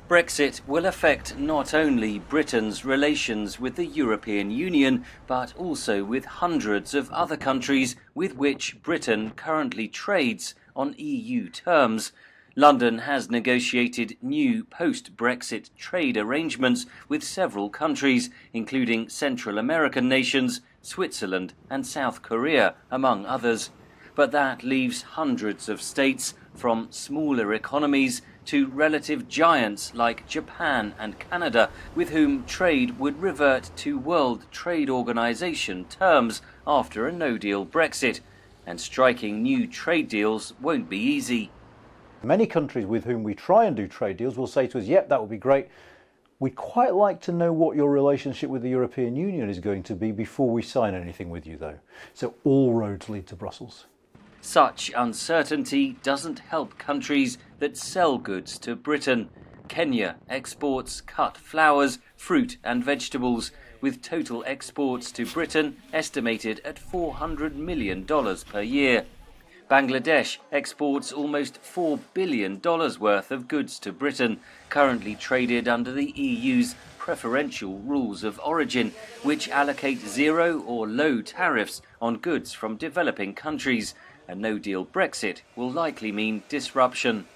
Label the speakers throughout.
Speaker 1: Brexit will affect not only Britain's relations with the European Union, but also with hundreds of other countries with which Britain currently trades on EU terms. London has negotiated new post-Brexit trade arrangements with several countries, including Central American nations, Switzerland and South Korea, among others. But that leaves hundreds of states, from smaller economies to relative giants like Japan and Canada, with whom trade would revert to World Trade Organization terms after a no-deal Brexit. And striking new trade deals won't be easy.
Speaker 2: Many countries with whom we try and do trade deals will say to us, yep, that would be great. We'd quite like to know what your relationship with the European Union is going to be before we sign anything with you, though. So all roads lead to Brussels.
Speaker 1: Such uncertainty doesn't help countries that sell goods to Britain. Kenya exports cut flowers, fruit and vegetables, with total exports to Britain estimated at $400 million per year. Bangladesh exports almost $4 billion worth of goods to Britain, currently traded under the EU's preferential rules of origin, which allocate zero or low tariffs on goods from developing countries. A no-deal Brexit will likely mean disruption.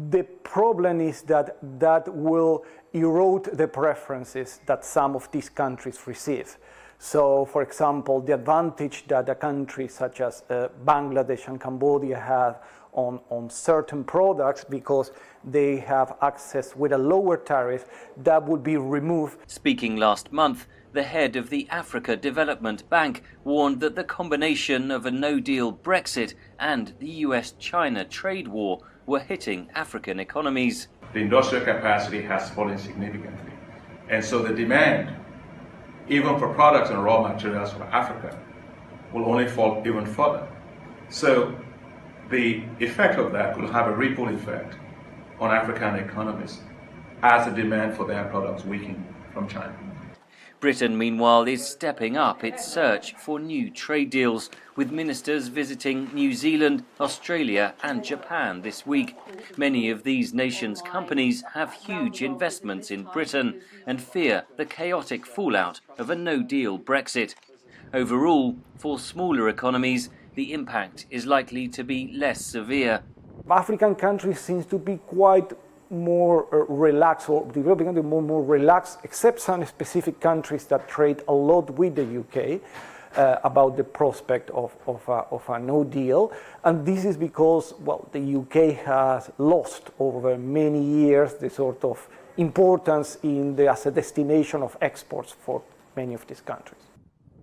Speaker 3: The problem is that will erode the preferences that some of these countries receive. So, for example, the advantage that a country such as Bangladesh and Cambodia have on certain products because they have access with a lower tariff, that would be removed.
Speaker 1: Speaking last month, the head of the Africa Development Bank warned that the combination of a no-deal Brexit and the US-China trade war were hitting African economies.
Speaker 4: The industrial capacity has fallen significantly, and so the demand, even for products and raw materials for Africa, will only fall even further. So the effect of that will have a ripple effect on African economies as the demand for their products weaken from China.
Speaker 1: Britain, meanwhile, is stepping up its search for new trade deals, with ministers visiting New Zealand, Australia and Japan this week. Many of these nations' companies have huge investments in Britain and fear the chaotic fallout of a no-deal Brexit. Overall, for smaller economies, the impact is likely to be less severe.
Speaker 3: African countries seem to be quite more relaxed, or developing countries more relaxed, except some specific countries that trade a lot with the UK about the prospect of a no deal. And this is because, well, the UK has lost over many years the sort of importance as a destination of exports for many of these countries.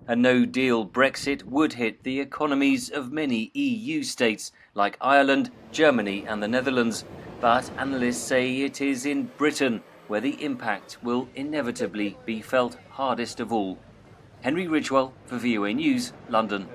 Speaker 1: A no-deal Brexit would hit the economies of many EU states like Ireland, Germany and the Netherlands. But analysts say it is in Britain where the impact will inevitably be felt hardest of all. Henry Ridgewell for VOA News, London.